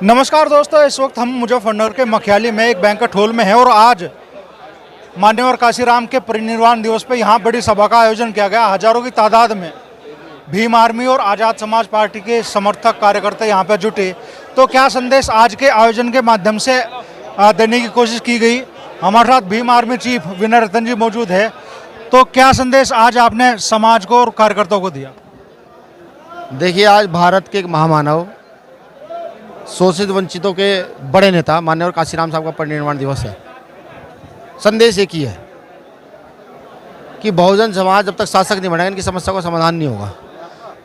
नमस्कार दोस्तों, इस वक्त हम मुजफ्फरनगर के मखियाली में एक बैंक्वेट हॉल में हैं और आज मान्यवर काशीराम के परिनिर्वाण दिवस पे यहाँ बड़ी सभा का आयोजन किया गया। हजारों की तादाद में भीम आर्मी और आज़ाद समाज पार्टी के समर्थक कार्यकर्ता यहाँ पर जुटे। तो क्या संदेश आज के आयोजन के माध्यम से देने की कोशिश की गई? हमारे साथ भीम आर्मी चीफ विनय रतन जी मौजूद है। तो क्या संदेश आज आपने समाज को और कार्यकर्ताओं को दिया? देखिए, आज भारत के एक महामानव, शोषित वंचितों के बड़े नेता मान्यवर काशीराम साहब का परिनिर्वाण दिवस है। संदेश एक ही है कि बहुजन समाज जब तक शासक नहीं बनेगा, इनकी समस्या का समाधान नहीं होगा।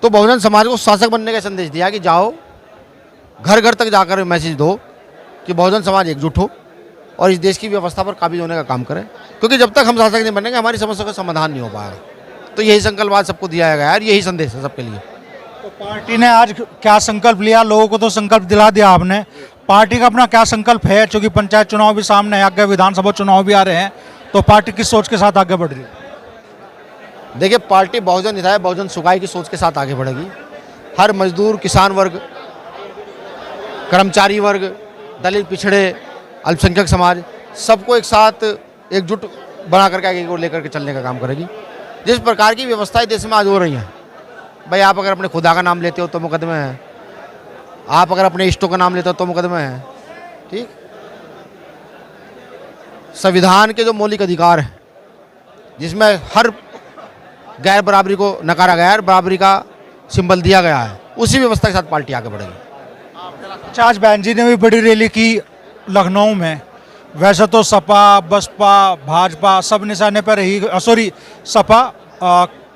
तो बहुजन समाज को शासक बनने का संदेश दिया कि जाओ घर घर तक जाकर मैसेज दो कि बहुजन समाज एकजुट हो और इस देश की व्यवस्था पर काबिज होने का काम करें, क्योंकि जब तक हम शासक नहीं बनेंगे हमारी समस्या का समाधान नहीं हो पाएगा। तो यही संकल्प आज सबको दिया गया है, यही संदेश है सबके लिए। तो पार्टी ने आज क्या संकल्प लिया? लोगों को तो संकल्प दिला दिया आपने, पार्टी का अपना क्या संकल्प है? क्योंकि पंचायत चुनाव भी सामने है, आगे विधानसभा चुनाव भी आ रहे हैं, तो पार्टी किस सोच के साथ आगे बढ़ रही है? देखिए, पार्टी बहुजन हिताय बहुजन सुखाय की सोच के साथ आगे बढ़ेगी। हर मजदूर, किसान वर्ग, कर्मचारी वर्ग, दलित, पिछड़े, अल्पसंख्यक समाज, सबको एक साथ एकजुट बना करके आगे को लेकर के चलने का काम करेगी। जिस प्रकार की व्यवस्थाएं देश में आज हो रही हैं, भाई आप अगर अपने खुदा का नाम लेते हो तो मुकदमे हैं, आप अगर अपने इष्टों का नाम लेते हो तो मुकदमे हैं। ठीक, संविधान के जो मौलिक अधिकार हैं, जिसमें हर गैर बराबरी को नकारा गया है, बराबरी का सिंबल दिया गया है, उसी व्यवस्था के साथ पार्टी आगे बढ़ेगी। आज बहन जी ने भी बड़ी रैली की लखनऊ में। वैसे तो सपा, बसपा, भाजपा सब निशाने पर रही, सपा,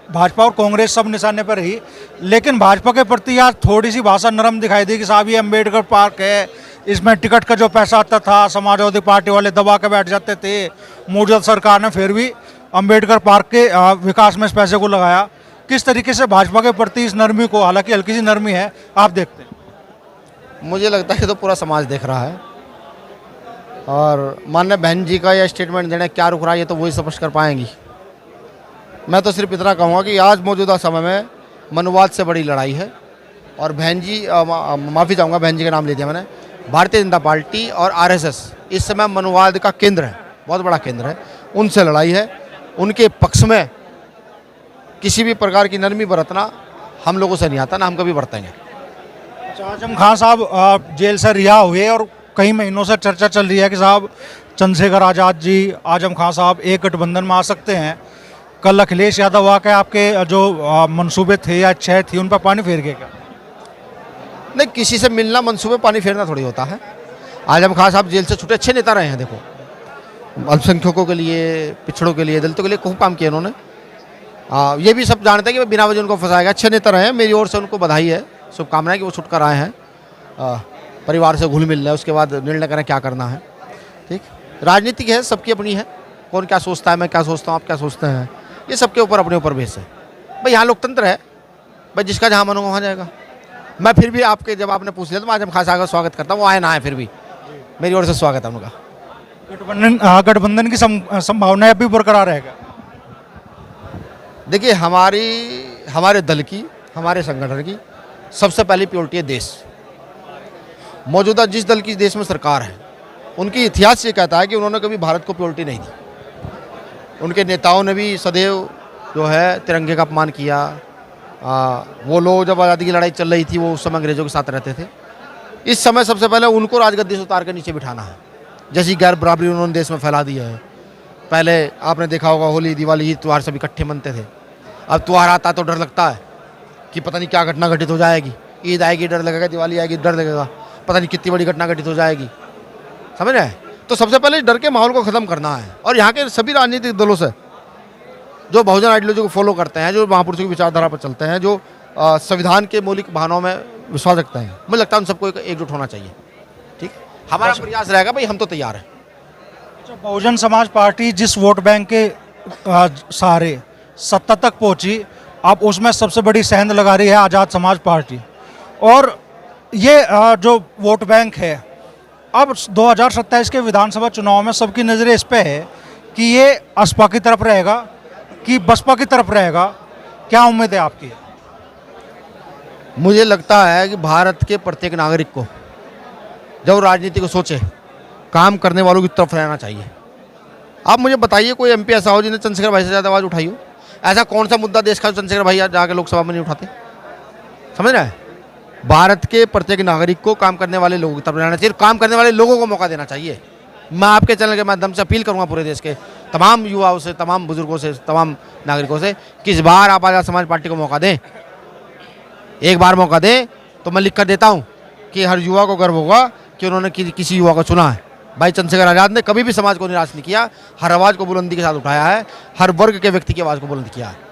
भाजपा और कांग्रेस सब निशाने पर रही, लेकिन भाजपा के प्रति आज थोड़ी सी भाषा नरम दिखाई दी कि साहब ये अम्बेडकर पार्क है, इसमें टिकट का जो पैसा आता था समाजवादी पार्टी वाले दबा के बैठ जाते थे। मौजूदा सरकार ने फिर भी अम्बेडकर पार्क के विकास में इस पैसे को लगाया। किस तरीके से भाजपा के प्रति इस नरमी को, हालांकि हल्की सी नरमी है, आप देखते हैं? मुझे लगता है तो पूरा समाज देख रहा है, और माननीय बहन जी का यह स्टेटमेंट देने क्या रुक रहा है ये तो वही स्पष्ट कर पाएंगी। मैं तो सिर्फ इतना कहूँगा कि आज मौजूदा समय में मनुवाद से बड़ी लड़ाई है, और बहन जी, माफ़ी चाहूँगा बहन जी का नाम ले दिया मैंने, भारतीय जनता पार्टी और आरएसएस इस समय मनुवाद का केंद्र है, बहुत बड़ा केंद्र है। उनसे लड़ाई है, उनके पक्ष में किसी भी प्रकार की नरमी बरतना हम लोगों से नहीं आता, ना हम कभी बरतेंगे। अच्छा, आजम खान साहब जेल से रिहा हुए और कई महीनों से चर्चा चल रही है कि साहब चंद्रशेखर आज़ाद जी, आजम खान साहब एक गठबंधन में आ सकते हैं। कल अखिलेश यादव आके आपके जो मंसूबे थे या इच्छाएं थी उन पर पानी फेर गए क्या? नहीं, किसी से मिलना मंसूबे पानी फेरना थोड़ी होता है। आजम खान साहब जेल से छूटे अच्छे नेता रहे हैं। देखो, अल्पसंख्यकों के लिए, पिछड़ों के लिए, दलितों के लिए खूब काम किया उन्होंने। ये भी सब जानते हैं कि बिना वजह उनको फंसाएगा। अच्छे नेता रहे हैं, मेरी ओर से उनको बधाई है, शुभकामनाएं कि वो छुटकर आए हैं, परिवार से घुल मिल रहे हैं, उसके बाद निर्णय करें क्या करना है। ठीक, राजनीतिक है, सबकी अपनी है, कौन क्या सोचता है, मैं क्या सोचता हूँ, आप क्या सोचते हैं, ये सबके ऊपर अपने ऊपर बेस है। भाई यहाँ लोकतंत्र है, भाई जिसका जहाँ मन होगा वहाँ जाएगा। मैं फिर भी आपके, जब आपने पूछ लिया तो मैं आजम खान साहब का स्वागत करता हूँ, वो आए ना आए फिर भी मेरी ओर से स्वागत है उनका। गठबंधन की संभावना अभी बरकरार रहेगा? देखिए, हमारे दल की, हमारे संगठन की सबसे पहली प्रायोरिटी है देश। मौजूदा जिस दल की देश में सरकार है, उनकी इतिहास ये कहता है कि उन्होंने कभी भारत को प्रायोरिटी नहीं दी। उनके नेताओं ने भी सदैव जो है तिरंगे का अपमान किया। वो लोग जब आज़ादी की लड़ाई चल रही थी, वो उस समय अंग्रेजों के साथ रहते थे। इस समय सबसे पहले उनको राजगद्दी से उतार कर नीचे बिठाना है। जैसी गैर बराबरी उन्होंने देश में फैला दी है। पहले आपने देखा होगा, होली, दिवाली, ईद, त्यौहार सब इकट्ठे मनते थे। अब त्यौहार आता तो डर लगता है कि पता नहीं क्या घटना घटित हो जाएगी। ईद आएगी डर लगेगा, दिवाली आएगी डर लगेगा, पता नहीं कितनी बड़ी घटना घटित हो जाएगी। समझ रहे हैं? तो सबसे पहले डर के माहौल को ख़त्म करना है। और यहाँ के सभी राजनीतिक दलों से, जो बहुजन आइडियोलॉजी को फॉलो करते हैं, जो महापुरुषों की विचारधारा पर चलते हैं, जो संविधान के मौलिक भावनाओं में विश्वास रखते हैं, मुझे लगता है उन सबको एकजुट होना चाहिए। ठीक, हमारा प्रयास रहेगा, भाई हम तो तैयार हैं। अच्छा, बहुजन समाज पार्टी जिस वोट बैंक के सहारे सत्ता तक पहुंची, अब उसमें सबसे बड़ी सेंध लगा रही है आज़ाद समाज पार्टी। और ये जो वोट बैंक है, अब 2027 के विधानसभा चुनाव में सबकी नज़रें इस पे है कि ये असपा की तरफ रहेगा कि बसपा की तरफ रहेगा। क्या उम्मीद है आपकी? मुझे लगता है कि भारत के प्रत्येक नागरिक को जब राजनीति को सोचे, काम करने वालों की तरफ रहना चाहिए। आप मुझे बताइए कोई एमपी ऐसा हो जिन्हें चंद्रशेखर भाई से ज़्यादा आवाज़ उठाई हो? ऐसा कौन सा मुद्दा देश का चंद्रशेखर भाई जाके लोकसभा में नहीं उठाते? समझ रहे हैं? भारत के प्रत्येक नागरिक को काम करने वाले लोगों की तरफ रहना चाहिए, काम करने वाले लोगों को मौका देना चाहिए। मैं आपके चैनल के माध्यम से अपील करूंगा पूरे देश के तमाम युवाओं से, तमाम बुजुर्गों से, तमाम नागरिकों से कि इस बार आप आज़ाद समाज पार्टी को मौका दें। एक बार मौका दें तो मैं लिख कर देता हूँ कि हर युवा को गर्व होगा कि उन्होंने किसी युवा को चुना है। भाई चंद्रशेखर आज़ाद ने कभी भी समाज को निराश नहीं किया, हर आवाज़ को बुलंदी के साथ उठाया है, हर वर्ग के व्यक्ति की आवाज़ को बुलंद किया है।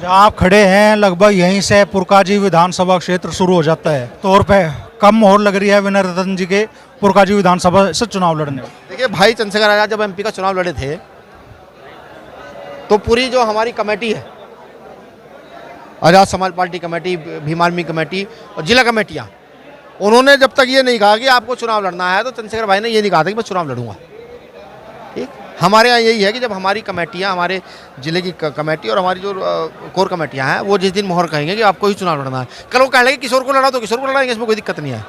जहाँ आप खड़े हैं लगभग यहीं से पुरकाजी विधानसभा क्षेत्र शुरू हो जाता है, तौर पे कम मोहर लग रही है विनय रतन जी के पुरकाजी विधानसभा से चुनाव लड़ने में। देखिए भाई चंद्रशेखर आज़ाद जब एमपी का चुनाव लड़े थे तो पूरी जो हमारी कमेटी है, आज़ाद समाज party committee, Bhim army committee और जिला कमेटियाँ, उन्होंने जब तक ये नहीं कहा कि आपको चुनाव लड़ना है तो चंद्रशेखर भाई ने ये नहीं कहा था कि मैं चुनाव लड़ूंगा। ठीक, हमारे यहाँ यही है कि जब हमारी कमेटियाँ, हमारे जिले की कमेटी और हमारी जो कोर कमेटियाँ हैं, वो जिस दिन मोहर कहेंगे कि आपको ही चुनाव लड़ना है, कल वो कह लगे किशोर को लड़ा तो किशोर को लड़ाएंगे, इसमें कोई दिक्कत नहीं है।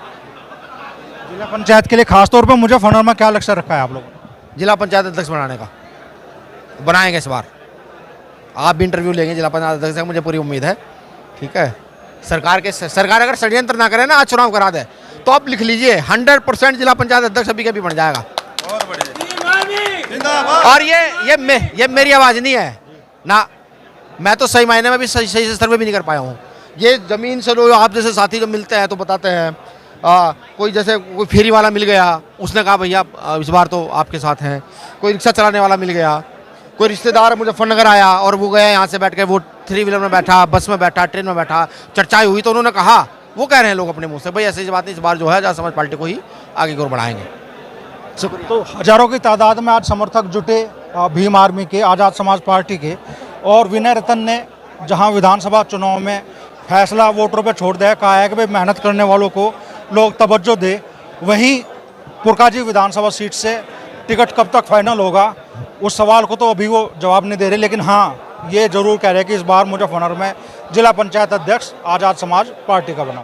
जिला पंचायत के लिए खासतौर पर मुजफ्फरनगर में क्या लक्ष्य रखा है आप लोगों ने? जिला पंचायत अध्यक्ष बनाने का बनाएंगे इस बार। आप भी इंटरव्यू लेंगे जिला पंचायत अध्यक्ष से, मुझे पूरी उम्मीद है। ठीक है, सरकार अगर षड्यंत्र ना करे ना, आज चुनाव करा दे, तो आप लिख लीजिए 100% जिला पंचायत अध्यक्ष अभी के भी बन जाएगा। और ये मेरी आवाज़ नहीं है ना, मैं तो सही मायने में भी सही से सर्वे भी नहीं कर पाया हूँ। ये ज़मीन से लोग आप जैसे साथी जो मिलते हैं तो बताते हैं, कोई जैसे कोई फेरी वाला मिल गया, उसने कहा भैया इस बार तो आपके साथ हैं। कोई रिक्शा चलाने वाला मिल गया, कोई रिश्तेदार मुजफ्फरनगर आया और वो गया यहाँ से बैठ के, वो 3 व्हीलर में बैठा, बस में बैठा, ट्रेन में बैठा, चर्चाएं हुई तो उन्होंने कहा, वो कह रहे हैं लोग अपने मुंह से, भाई ऐसी बात नहीं, इस बार जो है आज़ाद समाज पार्टी को ही आगे की ओर बढ़ाएंगे। तो हजारों की तादाद में आज समर्थक जुटे भीम आर्मी के, आज़ाद समाज पार्टी के, और विनय रतन ने जहां विधानसभा चुनाव में फैसला वोटरों पर छोड़ दिया, कहा है कि भाई मेहनत करने वालों को लोग तवज्जो दे, वहीं पुरकाजी विधानसभा सीट से टिकट कब तक फाइनल होगा उस सवाल को तो अभी वो जवाब नहीं दे रहे, लेकिन हाँ ये जरूर कह रहे हैं कि इस बार मुजफ्फरनगर में जिला पंचायत अध्यक्ष आज़ाद समाज पार्टी का बना।